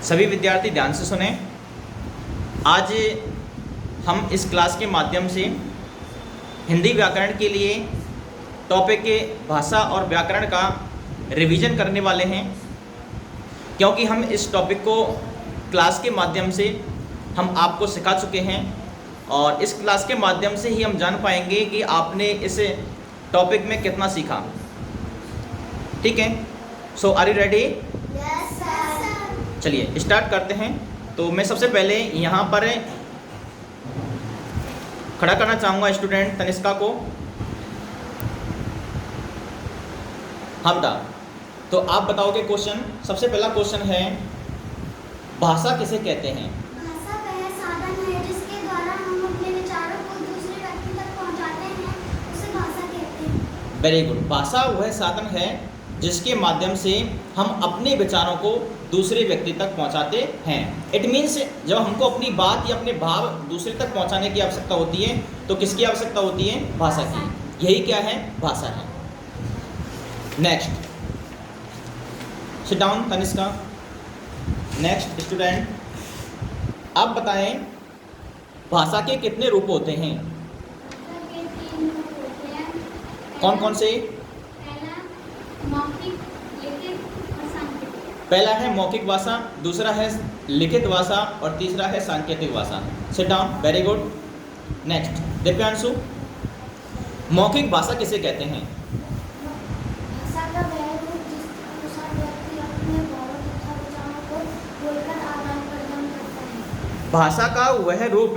सभी विद्यार्थी ध्यान से सुने। आज हम इस क्लास के माध्यम से हिंदी व्याकरण के लिए टॉपिक भाषा और व्याकरण का रिवीजन करने वाले हैं, क्योंकि हम इस टॉपिक को क्लास के माध्यम से हम आपको सिखा चुके हैं और इस क्लास के माध्यम से ही हम जान पाएंगे कि आपने इस टॉपिक में कितना सीखा। ठीक है, so are you ready? Yes sir. चलिए स्टार्ट करते हैं। तो मैं सबसे पहले यहाँ पर खड़ा करना चाहूँगा स्टूडेंट तनिष्का को। हाँ बेटा, तो आप बताओगे क्वेश्चन। सबसे पहला क्वेश्चन है, भाषा किसे कहते हैं? भाषा वह साधन है जिसके द्वारा हम अपने विचारों को दूसरे व्यक्ति तक पहुंचाते हैं, उसे भाषा कहते हैं। Very good. भाषा वह साधन है जिसके माध्यम से हम अपने विचारों को दूसरे व्यक्ति तक पहुंचाते हैं। इट मीन्स जब हमको अपनी बात या अपने भाव दूसरे तक पहुंचाने की आवश्यकता होती है तो किसकी आवश्यकता होती है? भाषा की। यही क्या है? भाषा है। Next, seat down Tanishka. Next student, आप बताएं भाषा के कितने रूप होते हैं? भाषा के 3 रूप होते हैं। कौन कौन से? पहला मौखिक, लिखित और सांकेतिक। पहला है मौखिक भाषा, दूसरा है लिखित भाषा और तीसरा है सांकेतिक भाषा। Sit down. Very good. Next Divyanshu, मौखिक भाषा किसे कहते हैं? भाषा का वह रूप जिसके अनुसार व्यक्ति अपने भावों तथा विचारों को बोलकर आदान प्रदान करता है। भाषा का वह रूप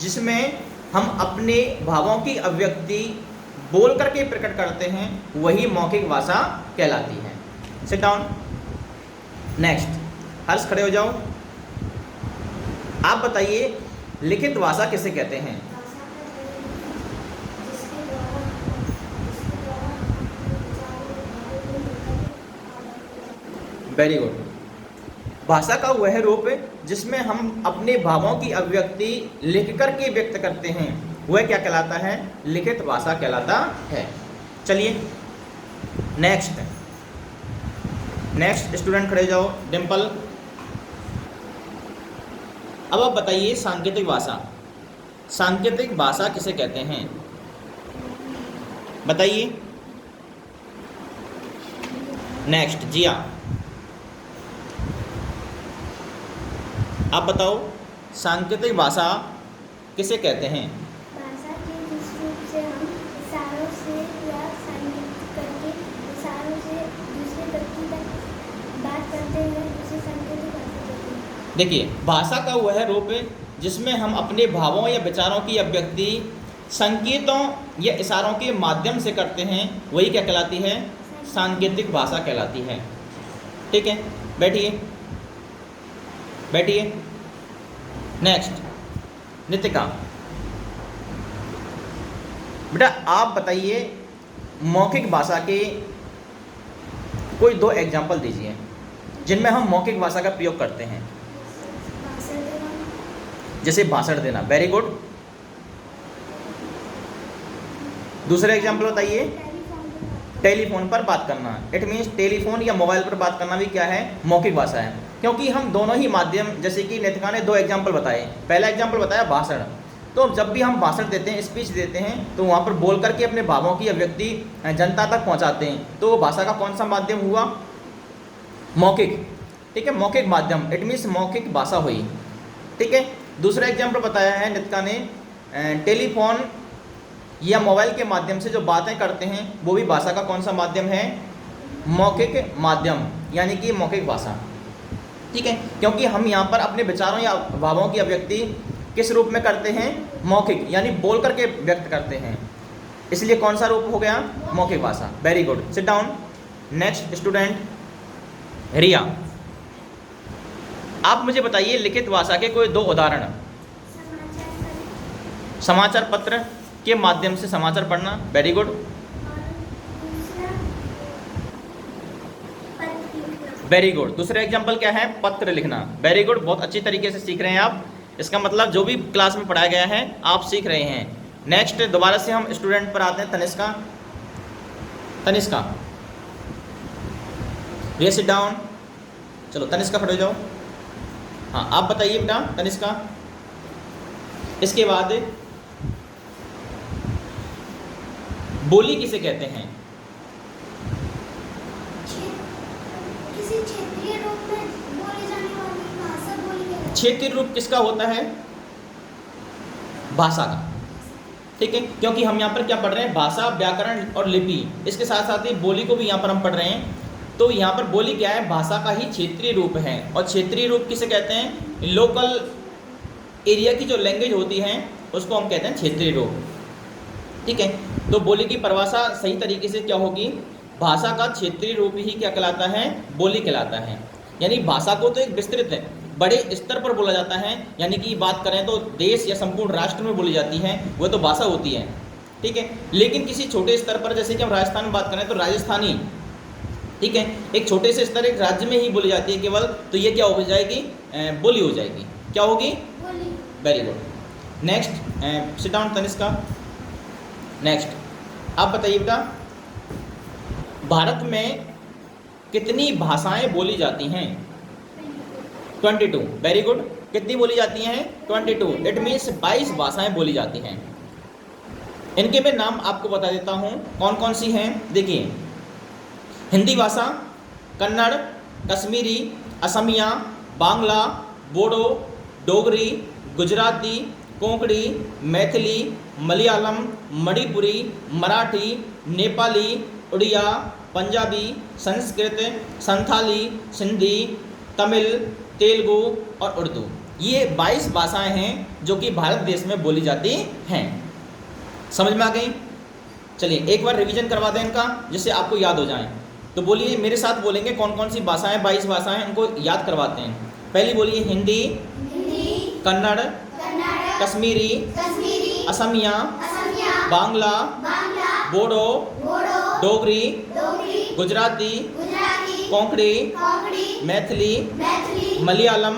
जिसमें हम अपने भावों की अभिव्यक्ति बोल करके प्रकट करते हैं, वही मौखिक भाषा कहलाती है। Seat down. नेक्स्ट, हर्ष खड़े हो जाओ। आप बताइए लिखित भाषा किसे कहते हैं? भाषा का वह रूप जिसके द्वारा हम अपने विचारों भावों को बोलकर आदान प्रदान करते हैं। Very good. भाषा का वह रूप जिसमें हम अपने भावों की अभिव्यक्ति लिख करके व्यक्त करते हैं, वह क्या कहलाता है? लिखित भाषा कहलाता है। चलिए नेक्स्ट स्टूडेंट खड़े जाओ। डिम्पल, अब आप बताइए सांकेतिक भाषा। सांकेतिक भाषा किसे कहते हैं? बताइए। नेक्स्ट जिया, आप बताओ सांकेतिक भाषा किसे कहते हैं? भाषा के जिस रूप से हम इशारों से या संकेत करके इशारों से दूसरे व्यक्ति तक बात करते हैं, उसे सांकेतिक भाषा कहते हैं। देखिए, भाषा का वह रूप जिसमें हम अपने भावों या विचारों की अभिव्यक्ति संकेतों या इशारों के माध्यम से करते हैं, वही क्या कहलाती है? सांकेतिक भाषा कहलाती है। ठीक है, बैठिए बैठिए। नेक्स्ट नितिका, बेटा आप बताइए मौखिक भाषा के कोई 2 एग्जाम्पल दीजिए जिनमें हम मौखिक भाषा का प्रयोग करते हैं। भाषण देना, जैसे भाषण देना। Very good. दूसरा एग्जाम्पल बताइए। टेलीफोन पर बात करना। इट मीन्स टेलीफोन या मोबाइल पर बात करना भी क्या है? मौखिक भाषा है, क्योंकि हम दोनों ही माध्यम, जैसे कि नितिका ने 2 एग्जाम्पल बताए। पहला एग्जाम्पल बताया भाषण। तो जब भी हम भाषण देते हैं, स्पीच देते हैं, तो वहाँ पर बोल करके अपने भावों की अभिव्यक्ति जनता तक पहुँचाते हैं, तो वो भाषा का कौन सा माध्यम हुआ? मौखिक। ठीक है, मौखिक माध्यम। इट मीन्स मौखिक भाषा हुई। ठीक है। दूसरा एग्जाम्पल बताया है नितिका ने, टेलीफोन या मोबाइल के माध्यम से जो बातें करते हैं, वो भी भाषा का कौन सा माध्यम है? मौखिक माध्यम, यानी कि मौखिक भाषा। ठीक है, क्योंकि हम यहाँ पर अपने विचारों या भावों की अभिव्यक्ति किस रूप में करते हैं? मौखिक, यानी बोल करके व्यक्त करते हैं, इसलिए कौन सा रूप हो गया? मौखिक भाषा। Very good. Sit down. Next student Riya, आप मुझे बताइए लिखित भाषा के कोई 2 उदाहरण। समाचार पत्र के माध्यम से समाचार पढ़ना। Very good. Very good. दूसरा एग्जाम्पल क्या है? पत्र लिखना। वेरी गुड, बहुत अच्छी तरीके से सीख रहे हैं आप। इसका मतलब जो भी क्लास में पढ़ाया गया है आप सीख रहे हैं। नेक्स्ट दोबारा से हम स्टूडेंट पर आते हैं। तनिष्का ये सिट डाउन। चलो तनिष्का खड़े हो जाओ। हाँ, आप बताइए बेटा तनिष्का। इसके बाद बोली किसे कहते हैं? किसी क्षेत्रीय रूप में बोली जाने वाली भाषा बोली कहते हैं। क्षेत्रीय रूप किसका होता है? भाषा का। ठीक है, क्योंकि हम यहाँ पर क्या पढ़ रहे हैं? भाषा, व्याकरण और लिपि, इसके साथ साथ ही बोली को भी यहाँ पर हम पढ़ रहे हैं। तो यहाँ पर बोली क्या है? भाषा का ही क्षेत्रीय रूप है। और क्षेत्रीय रूप किसे कहते हैं? लोकल एरिया की जो लैंग्वेज होती है उसको हम कहते हैं क्षेत्रीय रूप। ठीक है, तो बोली की परिभाषा सही तरीके से क्या होगी? भाषा का क्षेत्रीय रूप ही क्या कहलाता है? बोली कहलाता है। यानी भाषा को तो एक विस्तृत है, बड़े स्तर पर बोला जाता है, यानी कि बात करें तो देश या संपूर्ण राष्ट्र में बोली जाती है, वह तो भाषा होती है। ठीक है, लेकिन किसी छोटे स्तर पर, जैसे कि हम राजस्थान में बात करें तो राजस्थानी, ठीक है, एक छोटे से स्तर, एक राज्य में ही बोली जाती है केवल, तो ये क्या हो जाएगी? बोली हो जाएगी। क्या होगी? बोली। Very good. Next, seat down Tanishka. Next, आप बताइए बेटा, भारत में कितनी भाषाएं बोली जाती हैं? 22। Very good. कितनी बोली जाती हैं? 22। इट मीन्स 22 भाषाएं बोली जाती हैं। इनके मैं नाम आपको बता देता हूं कौन कौन सी हैं। देखिए, हिंदी भाषा, कन्नड़, कश्मीरी, असमिया, बांग्ला, बोडो, डोगरी, गुजराती, कोंकणी, मैथिली, मलयालम, मणिपुरी, मराठी, नेपाली, उड़िया, पंजाबी, संस्कृत, संथाली, सिंधी, तमिल, तेलुगु और उर्दू। ये 22 भाषाएं हैं जो कि भारत देश में बोली जाती हैं। समझ में आ गई? चलिए एक बार रिवीजन करवा दें इनका, जिससे आपको याद हो जाए। तो बोलिए, मेरे साथ बोलेंगे कौन कौन सी भाषाएं, 22 भाषाएं, उनको याद करवाते हैं। पहली बोलिए हिंदी, कन्नड़, कश्मीरी, असमिया, बांग्ला, बोडो, डोगरी, गुजराती, कोंकणी, मैथिली, मलयालम,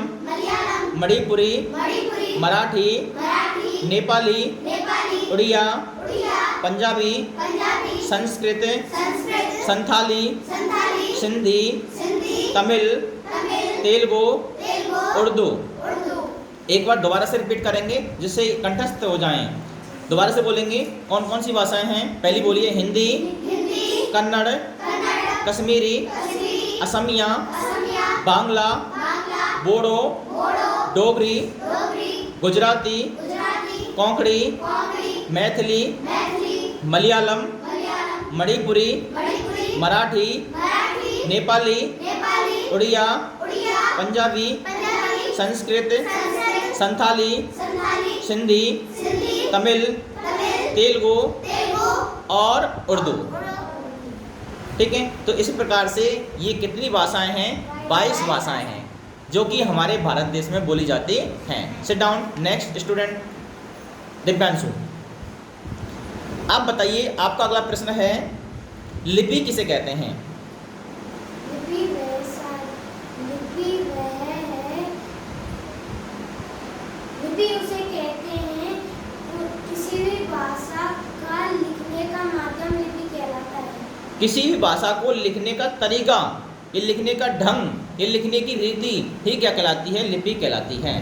मणिपुरी, मराठी, नेपाली, उड़िया, पंजाबी, संस्कृत, संथाली, सिंधी, तमिल, तेलुगु, उर्दू। एक बार दोबारा से रिपीट करेंगे जिससे कंठस्थ हो जाएं। दोबारा से बोलेंगे कौन कौन सी भाषाएं हैं। पहली बोलिए हिंदी, कन्नड़, कश्मीरी, असमिया, बांग्ला, बोडो, डोगरी, गुजराती, कोंकणी, मैथिली, मलयालम, मणिपुरी, मराठी, नेपाली, उड़िया, पंजाबी, संस्कृत, संथाली, सिंधी, तमिल, तेलुगु और उर्दू। ठीक है, तो इस प्रकार से ये कितनी भाषाएं हैं? 22 भाषाएं हैं जो कि हमारे भारत देश में बोली जाती हैं। Seat down. Next student Divyanshu, आप बताइए, आपका अगला प्रश्न है, लिपि किसे कहते हैं? लिपि उसे कहते हैं किसी भी भाषा का लिखने का माध्यम लिपि कहलाता है। किसी भी भाषा को लिखने का तरीका, ये लिखने का ढंग, ये लिखने की रीति ही क्या कहलाती है? लिपि कहलाती है।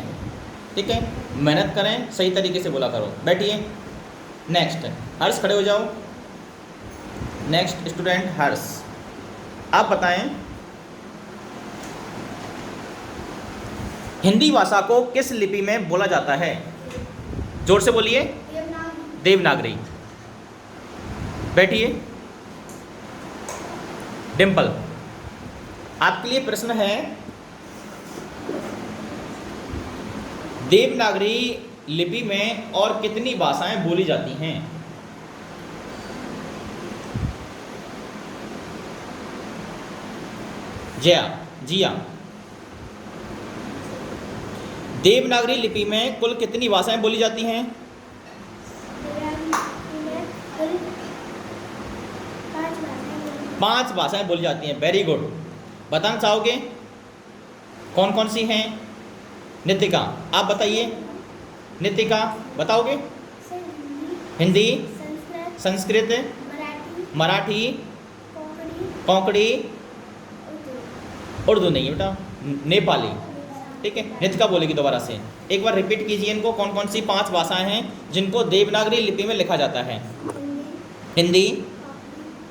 ठीक है, मेहनत करें, सही तरीके से बोला करो। बैठिए। नेक्स्ट, हर्ष खड़े हो जाओ। नेक्स्ट स्टूडेंट हर्ष, आप बताएं, हिंदी भाषा को किस लिपि में बोला जाता है? जोर से बोलिए। देवनागरी। बैठिए। डिम्पल, आपके लिए प्रश्न है, देवनागरी लिपि में और कितनी भाषाएं बोली जाती हैं? जिया, देवनागरी लिपि में कुल कितनी भाषाएं बोली जाती हैं? 5 भाषाएं बोली जाती हैं। Very good. बताना चाहोगे कौन कौन सी हैं? नितिका, आप बताइए। नितिका, बताओगे? हिंदी, संस्कृत, मराठी, कोंकणी, उर्दू नहीं है बेटा, नेपाली। ठीक है, नितिका बोलेगी दोबारा से। एक बार रिपीट कीजिए इनको, कौन कौन सी 5 भाषाएं हैं जिनको देवनागरी लिपि में लिखा जाता है? हिंदी,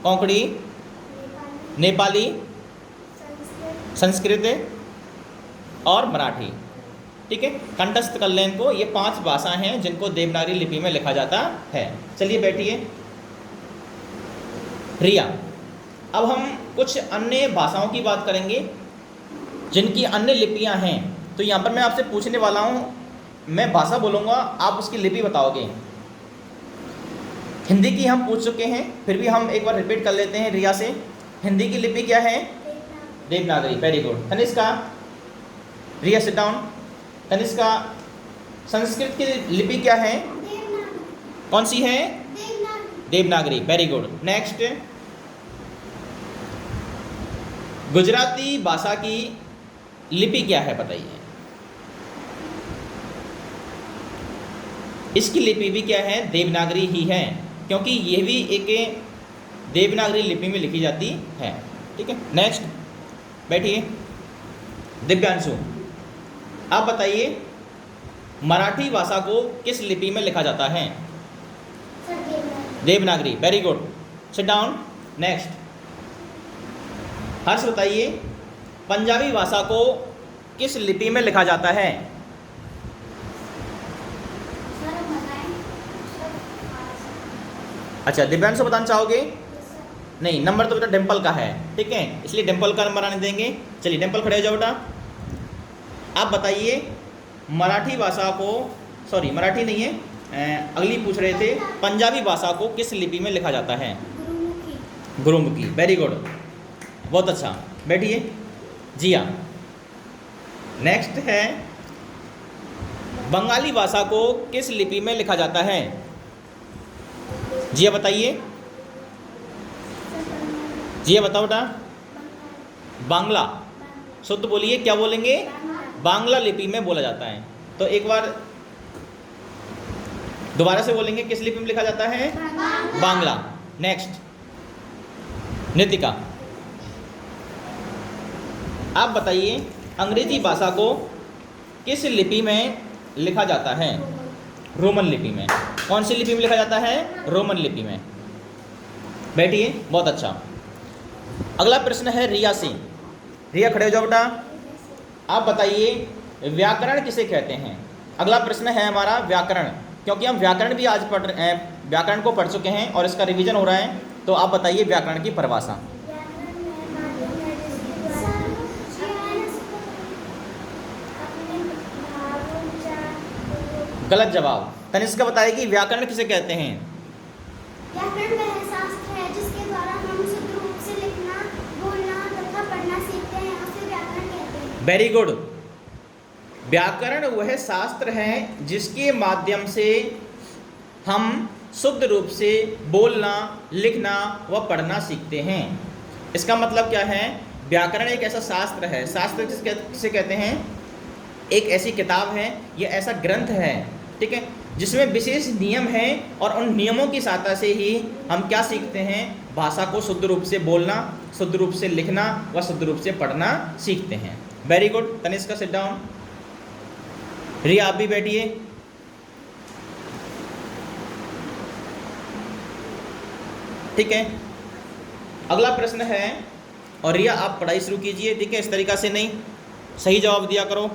कोंकणी, नेपाली, संस्कृत और मराठी। ठीक है, कंठस्थ कर लें इनको। ये 5 भाषाएं हैं जिनको देवनागरी लिपि में लिखा जाता है। चलिए बैठिए। रिया, अब हम कुछ अन्य भाषाओं की बात करेंगे जिनकी अन्य लिपियां हैं। तो यहाँ पर मैं आपसे पूछने वाला हूँ, मैं भाषा बोलूँगा, आप उसकी लिपि बताओगे। हिंदी की हम पूछ चुके हैं, फिर भी हम एक बार रिपीट कर लेते हैं रिया से। हिंदी की लिपि क्या है? Devanagari. Very good. Tanishka, Riya sit down. Tanishka, Sanskrit की लिपि क्या है? कौन सी है? Devanagari. Very good. Next, Gujarati भाषा की लिपि क्या है बताइए? इसकी लिपि भी क्या है? देवनागरी ही है, क्योंकि ये भी एक देवनागरी लिपि में लिखी जाती है। ठीक है, नेक्स्ट बैठिए। दिव्यांशु, आप बताइए मराठी भाषा को किस लिपि में लिखा जाता है? Devanagari. Very good. Sit down. Next, Harsh बताइए पंजाबी भाषा को किस लिपि में लिखा जाता है? अच्छा, दिव्यांशु बताना चाहोगे? नहीं, नंबर तो बेटा डिम्पल का है, ठीक है, इसलिए डिम्पल का नंबर आने देंगे। चलिए डिम्पल खड़े हो जाओ बेटा। आप बताइए मराठी भाषा को, सॉरी मराठी नहीं है, अगली पूछ रहे थे, पंजाबी भाषा को किस लिपि में लिखा जाता है? गुरुमुखी। वेरी गुड, बहुत अच्छा। बैठिए। जिया, नेक्स्ट है बंगाली भाषा को किस लिपि में लिखा जाता है? जिया बताइए। जिया बताओ बेटा। बांग्ला। शुद्ध बोलिए, क्या बोलेंगे? बांग्ला लिपि में बोला जाता है। तो एक बार दोबारा से बोलेंगे, किस लिपि में लिखा जाता है? बांग्ला। नेक्स्ट, नितिका, आप बताइए अंग्रेजी भाषा को किस लिपि में लिखा जाता है? रोमन लिपि में। कौन सी लिपि में लिखा जाता है? रोमन लिपि में। बैठिए, बहुत अच्छा। अगला प्रश्न है रिया से। रिया खड़े हो जाओ बेटा। आप बताइए व्याकरण किसे कहते हैं? अगला प्रश्न है हमारा व्याकरण, क्योंकि हम व्याकरण भी आज पढ़ रहे हैं, व्याकरण को पढ़ चुके हैं और इसका रिवीजन हो रहा है। तो आप बताइए व्याकरण की परिभाषा। गलत जवाब। तनिष्का बताएगी व्याकरण किसे कहते हैं? व्याकरण वह शास्त्र है जिसके द्वारा हम शुद्ध रूप से लिखना, बोलना तथा पढ़ना सीखते हैं, उसे व्याकरण कहते हैं। Very good. व्याकरण वह शास्त्र है जिसके माध्यम से हम शुद्ध रूप से बोलना, लिखना व पढ़ना सीखते हैं। इसका मतलब क्या है? व्याकरण एक ऐसा शास्त्र है, शास्त्र किसे कहते हैं? एक ऐसी किताब है, यह ऐसा ग्रंथ है, ठीक है, जिसमें विशेष नियम हैं और उन नियमों की सहायता से ही हम क्या सीखते हैं? भाषा को शुद्ध रूप से बोलना, शुद्ध रूप से लिखना व शुद्ध रूप से पढ़ना सीखते हैं। Very good. Tanishka sit down. Riya आप भी बैठिए। ठीक है, अगला प्रश्न है, और रिया आप पढ़ाई शुरू कीजिए, ठीक है, इस तरीका से नहीं, सही जवाब दिया करो,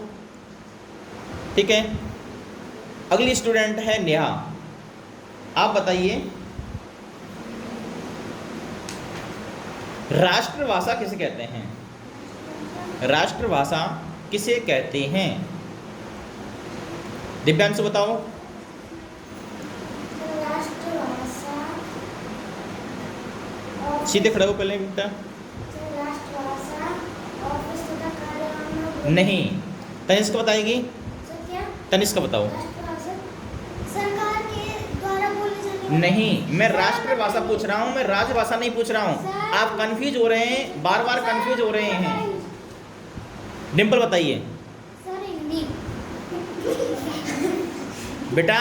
ठीक है। अगली स्टूडेंट है नेहा। आप बताइए राष्ट्रभाषा किसे कहते हैं? राष्ट्रभाषा किसे कहते हैं? दिव्यांशु बताओ। सीधे खड़े हो पहले बेटा। नहीं, तनिष्का बताएगी। तनिष्का बताओ। सरकार के द्वारा बोले जाने नहीं, मैं राष्ट्रभाषा पूछ रहा हूँ, मैं राजभाषा नहीं पूछ रहा हूँ। आप कंफ्यूज हो रहे हैं, बार बार कंफ्यूज हो रहे हैं। डिम्पल बताइए। सर हिंदी। बेटा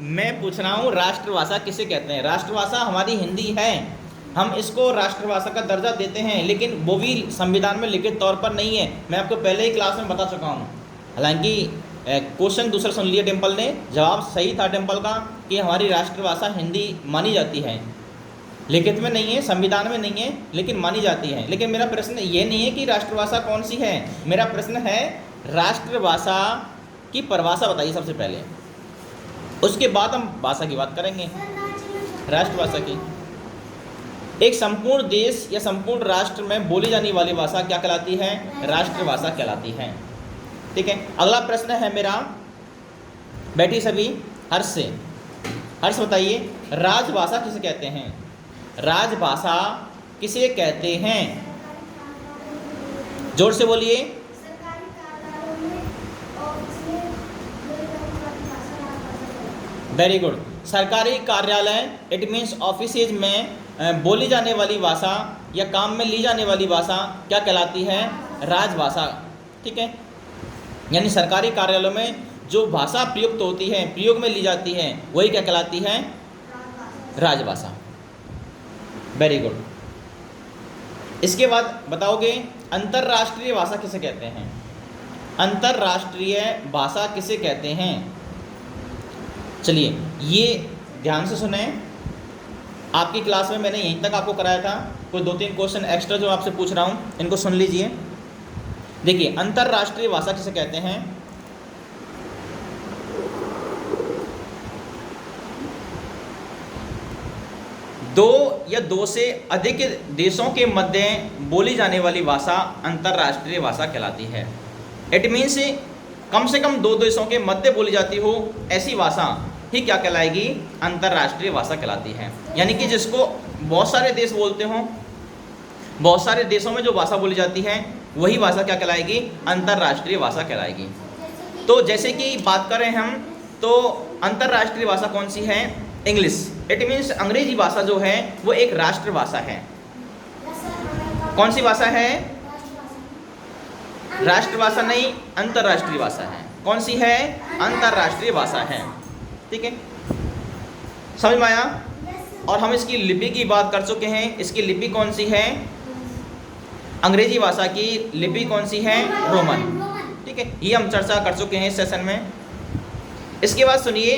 मैं पूछ रहा हूँ राष्ट्रभाषा किसे कहते हैं? राष्ट्रभाषा हमारी हिंदी है, हम इसको राष्ट्रभाषा का दर्जा देते हैं, लेकिन वो भी संविधान में लिखित तौर पर नहीं है। मैं आपको पहले ही क्लास में बता चुका हूँ। हालांकि क्वेश्चन दूसरा सुन लिया डिम्पल ने, जवाब सही था डिम्पल का कि हमारी राष्ट्रभाषा हिंदी मानी जाती है। लिखित में नहीं है, संविधान में नहीं है, लेकिन मानी जाती है। लेकिन मेरा प्रश्न ये नहीं है कि राष्ट्रभाषा कौन सी है, मेरा प्रश्न है राष्ट्रभाषा की परिभाषा बताइए सबसे पहले, उसके बाद हम भाषा की बात करेंगे। राष्ट्रभाषा की, एक संपूर्ण देश या संपूर्ण राष्ट्र में बोली जाने वाली भाषा क्या कहलाती है? राष्ट्रभाषा कहलाती है। ठीक है, अगला प्रश्न है मेरा, बैठी सभी हर्ष से। हर्ष बताइए, राजभाषा किसे कहते हैं? राजभाषा किसे कहते हैं? जोर से बोलिए। वेरी गुड, सरकारी कार्यालय, इट मीन्स ऑफिसेज में बोली जाने वाली भाषा या काम में ली जाने वाली भाषा क्या कहलाती है? राजभाषा। ठीक है, यानी सरकारी कार्यालयों में जो भाषा प्रयुक्त होती है, प्रयोग में ली जाती है, वही क्या कहलाती है? राजभाषा। Very good. इसके बाद बताओगे अंतर्राष्ट्रीय भाषा किसे कहते हैं? अंतर्राष्ट्रीय भाषा किसे कहते हैं? चलिए ये ध्यान से सुने, आपकी क्लास में मैंने यहीं तक आपको कराया था, कोई 2-3 क्वेश्चन एक्स्ट्रा जो आपसे पूछ रहा हूँ इनको सुन लीजिए। देखिए, अंतर्राष्ट्रीय भाषा किसे कहते हैं? दो या दो से अधिक देशों के मध्य बोली जाने वाली भाषा अंतर्राष्ट्रीय भाषा कहलाती है। इट मीन्स कम से कम 2 देशों के मध्य बोली जाती हो ऐसी भाषा ही क्या कहलाएगी? अंतर्राष्ट्रीय भाषा कहलाती है। यानी कि जिसको बहुत सारे देश बोलते हों, बहुत सारे देशों में जो भाषा बोली जाती है वही भाषा क्या कहलाएगी? अंतर्राष्ट्रीय भाषा कहलाएगी। तो जैसे कि बात करें हम, तो अंतर्राष्ट्रीय भाषा कौन सी है? इंग्लिश। इट मीन्स अंग्रेजी भाषा जो है वो एक राष्ट्रभाषा है। कौन सी भाषा है? राष्ट्रभाषा नहीं, अंतर्राष्ट्रीय भाषा है। कौन सी है? अंतर्राष्ट्रीय भाषा है। ठीक है, समझ में आया? और हम इसकी लिपि की बात कर चुके हैं। इसकी लिपि कौन सी है? अंग्रेजी भाषा की लिपि कौन सी है? रोमन। ठीक है, ये हम चर्चा कर चुके हैं इस सेशन में। इसके बाद सुनिए,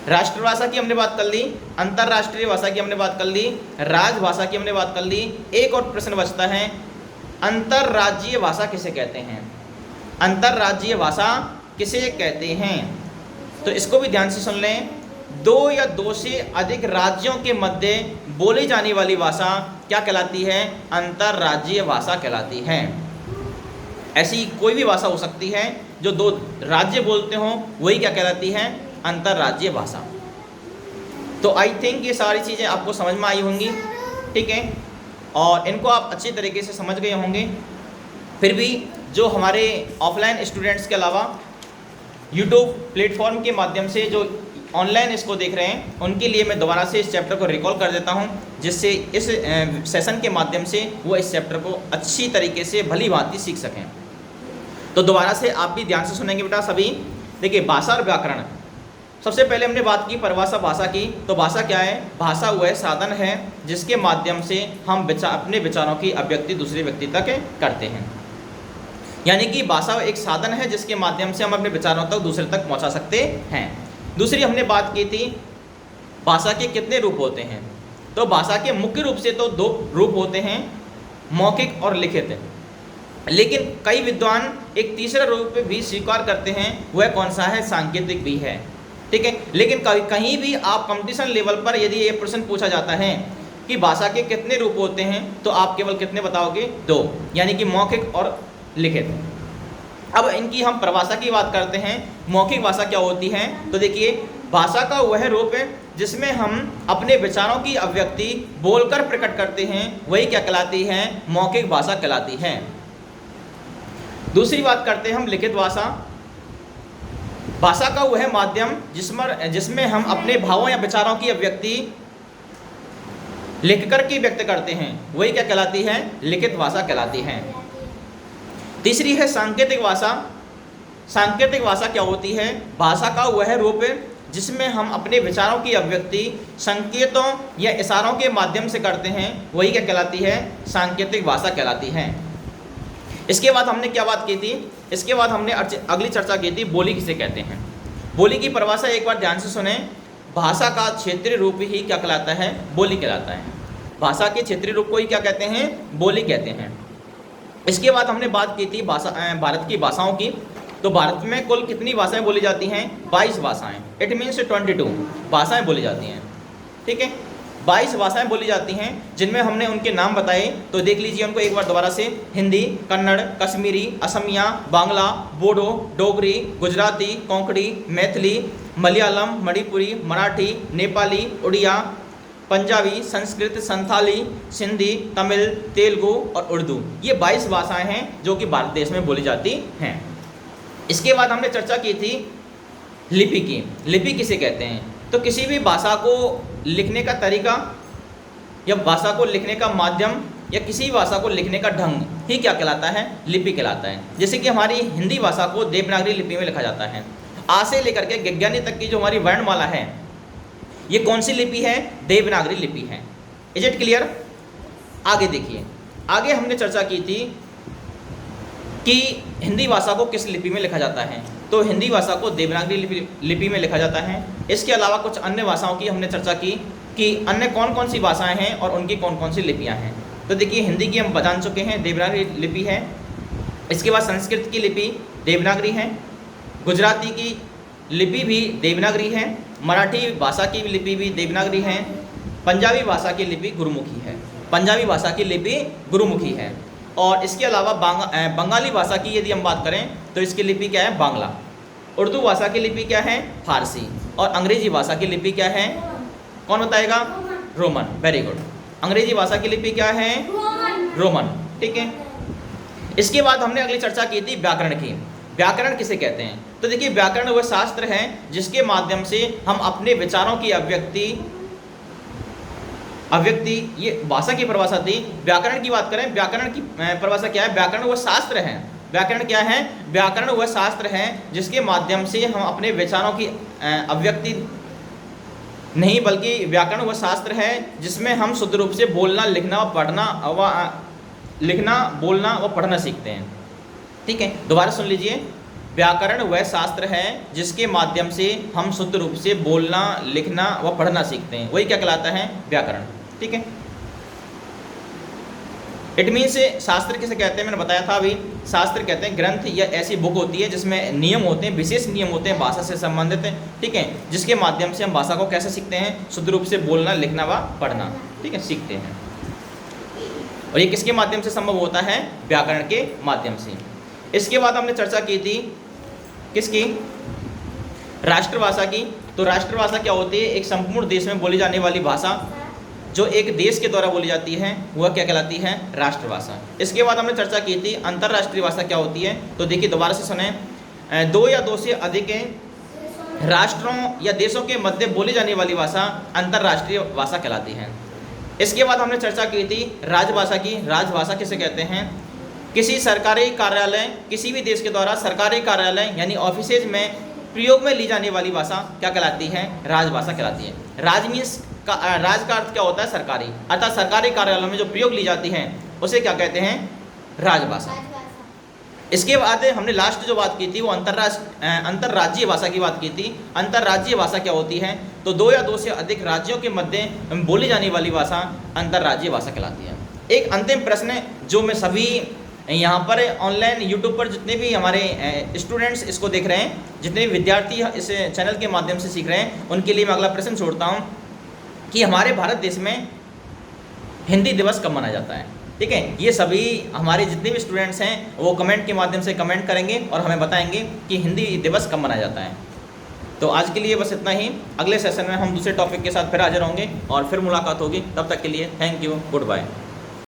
राष्ट्रभाषा की हमने बात कर ली, अंतर्राष्ट्रीय भाषा की हमने बात कर ली, राजभाषा की हमने बात कर ली। एक और प्रश्न बचता है, अंतर्राज्यीय भाषा किसे कहते हैं? अंतर्राज्यीय भाषा किसे कहते हैं? तो इसको भी ध्यान से सुन लें। 2 या 2 से अधिक राज्यों के मध्य बोली जाने वाली भाषा क्या कहलाती है? अंतर्राज्यीय भाषा कहलाती है। ऐसी कोई भी भाषा हो सकती है जो 2 राज्य बोलते हों, वही क्या कहलाती है? अंतर्राज्यीय भाषा। तो आई थिंक ये सारी चीज़ें आपको समझ में आई होंगी। ठीक है, और इनको आप अच्छी तरीके से समझ गए होंगे। फिर भी जो हमारे ऑफलाइन स्टूडेंट्स के अलावा यूट्यूब प्लेटफॉर्म के माध्यम से जो ऑनलाइन इसको देख रहे हैं, उनके लिए मैं दोबारा से इस चैप्टर को रिकॉल कर देता हूं, जिससे इस सेशन के माध्यम से वो इस चैप्टर को अच्छी तरीके से भली भांति सीख सकें। तो दोबारा से आप भी ध्यान से सुनेंगे बेटा सभी। देखिए, भाषा और व्याकरण, सबसे पहले हमने बात की परिभाषा भाषा की। तो भाषा क्या है? भाषा वह साधन है जिसके माध्यम से हम अपने विचारों की अभिव्यक्ति दूसरे व्यक्ति तक करते हैं। यानी कि भाषा एक साधन है जिसके माध्यम से हम अपने विचारों तक दूसरे तक पहुंचा सकते हैं। दूसरी हमने बात की थी भाषा के कितने रूप होते हैं। तो भाषा के मुख्य रूप से तो 2 रूप होते हैं, मौखिक और लिखित। लेकिन कई विद्वान एक तीसरा रूप भी स्वीकार करते हैं, वह कौन सा है? सांकेतिक भी है। ठीक है, लेकिन कहीं भी आप कंपटीशन लेवल पर यदि ये प्रश्न पूछा जाता है कि भाषा के कितने रूप होते हैं, तो आप केवल कितने बताओगे? 2, यानी कि मौखिक और लिखित। अब इनकी हम परिभाषा की बात करते हैं। मौखिक भाषा क्या होती है? तो देखिए, भाषा का वह रूप है जिसमें हम अपने विचारों की अभिव्यक्ति बोलकर प्रकट करते हैं, वही क्या कहलाती है? मौखिक भाषा कहलाती है। दूसरी बात करते हैं हम लिखित भाषा। भाषा का वह माध्यम जिसमें हम अपने भावों या विचारों की अभिव्यक्ति लिख कर के व्यक्त करते हैं, वही क्या कहलाती है? लिखित भाषा कहलाती है। तीसरी है सांकेतिक भाषा। सांकेतिक भाषा क्या होती है? भाषा का वह रूप जिसमें हम अपने विचारों की अभिव्यक्ति संकेतों या इशारों के माध्यम से करते हैं, वही क्या कहलाती है? सांकेतिक भाषा कहलाती है। इसके बाद हमने क्या बात की थी, इसके बाद हमने अगली चर्चा की थी बोली किसे कहते हैं। बोली की परिभाषा एक बार ध्यान से सुने। भाषा का क्षेत्रीय रूप ही क्या कहलाता है, बोली कहलाता है। भाषा के क्षेत्रीय रूप को ही क्या कहते हैं, बोली कहते हैं। इसके बाद हमने बात की थी भारत की भाषाओं की। तो भारत में कुल कितनी भाषाएं बोली जाती हैं, 22 भाषाएं, इट मीन्स 22 भाषाएं बोली जाती हैं। ठीक है, 22 भाषाएं बोली जाती हैं, जिनमें हमने उनके नाम बताए। तो देख लीजिए उनको एक बार दोबारा से। हिंदी, कन्नड़, कश्मीरी, असमिया, बांग्ला, बोडो, डोगरी, गुजराती, कोंकणी, मैथिली, मलयालम, मणिपुरी, मराठी, नेपाली, उड़िया, पंजाबी, संस्कृत, संथाली, सिंधी, तमिल, तेलुगु और उर्दू। ये 22 भाषाएं हैं जो कि भारत देश में बोली जाती हैं। इसके बाद हमने चर्चा की थी लिपि की। लिपि किसे कहते हैं, तो किसी भी भाषा को लिखने का तरीका या भाषा को लिखने का माध्यम या किसी भी भाषा को लिखने का ढंग ही क्या कहलाता है, लिपि कहलाता है। जैसे कि हमारी हिंदी भाषा को देवनागरी लिपि में लिखा जाता है। आ से लेकर के गज्ञानी तक की जो हमारी वर्णमाला है, ये कौन सी लिपि है, देवनागरी लिपि है। Is it clear. आगे देखिए, आगे हमने चर्चा की थी कि हिंदी भाषा को किस लिपि में लिखा जाता है। तो हिंदी भाषा को देवनागरी लिपि में लिखा जाता है। इसके अलावा कुछ अन्य भाषाओं की हमने चर्चा की कि अन्य कौन कौन सी भाषाएं हैं और उनकी कौन कौन सी लिपियां हैं। तो देखिए, हिंदी की हम जान चुके हैं, देवनागरी लिपि है। इसके बाद संस्कृत की लिपि देवनागरी है, गुजराती की लिपि भी देवनागरी है, मराठी भाषा की लिपि भी देवनागरी है, पंजाबी भाषा की लिपि गुरुमुखी है। पंजाबी भाषा की लिपि गुरुमुखी है। और इसके अलावा बंगाली भाषा की यदि हम बात करें तो इसकी लिपि क्या है, बांग्ला। उर्दू भाषा की लिपि क्या है, फारसी। और अंग्रेजी भाषा की लिपि क्या है, कौन बताएगा, रोमन। Very good. अंग्रेजी भाषा की लिपि क्या है, रोमन। ठीक है। इसके बाद हमने अगली चर्चा की थी व्याकरण की। व्याकरण किसे कहते हैं, तो देखिए व्याकरण वह शास्त्र है जिसके माध्यम से हम अपने विचारों की अभिव्यक्ति, ये भाषा की परिभाषा थी। व्याकरण की बात करें, व्याकरण की परिभाषा क्या है, व्याकरण वह शास्त्र है। व्याकरण क्या है, व्याकरण वह शास्त्र है जिसके माध्यम से हम अपने विचारों की अभिव्यक्ति नहीं, बल्कि व्याकरण वह शास्त्र है जिसमें हम शुद्ध रूप से बोलना, लिखना बोलना व पढ़ना सीखते हैं। ठीक है, दोबारा सुन लीजिए। व्याकरण वह शास्त्र है जिसके माध्यम से हम शुद्ध रूप से बोलना, लिखना व पढ़ना सीखते हैं, वही क्या कहलाता है, व्याकरण। ठीक है। इट मीन्स शास्त्र किसे कहते हैं, मैंने बताया था अभी। शास्त्र कहते हैं ग्रंथ या ऐसी बुक होती है जिसमें नियम होते हैं, विशेष नियम होते हैं भाषा से संबंधित है। ठीक है, जिसके माध्यम से हम भाषा को कैसे सीखते हैं, शुद्ध रूप से बोलना, लिखना व पढ़ना, ठीक है, सीखते हैं। और ये किसके माध्यम से संभव होता है, व्याकरण के माध्यम से। इसके बाद हमने चर्चा की थी किसकी, राष्ट्रभाषा की। तो राष्ट्रभाषा क्या होती है, एक संपूर्ण देश में बोली जाने वाली भाषा जो एक देश के द्वारा बोली जाती है, वह क्या कहलाती है, राष्ट्रभाषा। इसके बाद हमने चर्चा की थी अंतर्राष्ट्रीय भाषा क्या होती है। तो देखिए दोबारा से सुने, 2 या 2 से अधिक राष्ट्रों या देशों के मध्य बोली जाने वाली भाषा अंतर्राष्ट्रीय भाषा कहलाती है। इसके बाद हमने चर्चा की थी राजभाषा की। राजभाषा किसे कहते हैं, किसी सरकारी कार्यालय, किसी भी देश के द्वारा सरकारी कार्यालय यानी ऑफिसेज में प्रयोग में ली जाने वाली भाषा क्या कहलाती है, राजभाषा कहलाती है। राज मीन्स राज का अर्थ क्या होता है, सरकारी, अर्थात सरकारी कार्यालयों में जो प्रयोग ली जाती हैं उसे क्या कहते हैं, राजभाषा। इसके बाद हमने लास्ट जो बात की थी वो अंतर्राज्यीय भाषा की बात की थी। अंतर्राज्यीय भाषा क्या होती है, तो 2 या 2 से अधिक राज्यों के मध्य बोली जाने वाली भाषा अंतर्राज्यीय भाषा कहलाती है। एक अंतिम प्रश्न जो मैं सभी यहाँ पर ऑनलाइन यूट्यूब पर जितने भी हमारे स्टूडेंट्स इसको देख रहे हैं, जितने भी विद्यार्थी इस चैनल के माध्यम से सीख रहे हैं, उनके लिए मैं अगला प्रश्न छोड़ता हूँ कि हमारे भारत देश में हिंदी दिवस कब मनाया जाता है। ठीक है, ये सभी हमारे जितने भी स्टूडेंट्स हैं वो कमेंट के माध्यम से कमेंट करेंगे और हमें बताएंगे कि हिंदी दिवस कब मनाया जाता है। तो आज के लिए बस इतना ही। अगले सेशन में हम दूसरे टॉपिक के साथ फिर हाजिर होंगे और फिर मुलाकात होगी। तब तक के लिए थैंक यू, गुड बाय।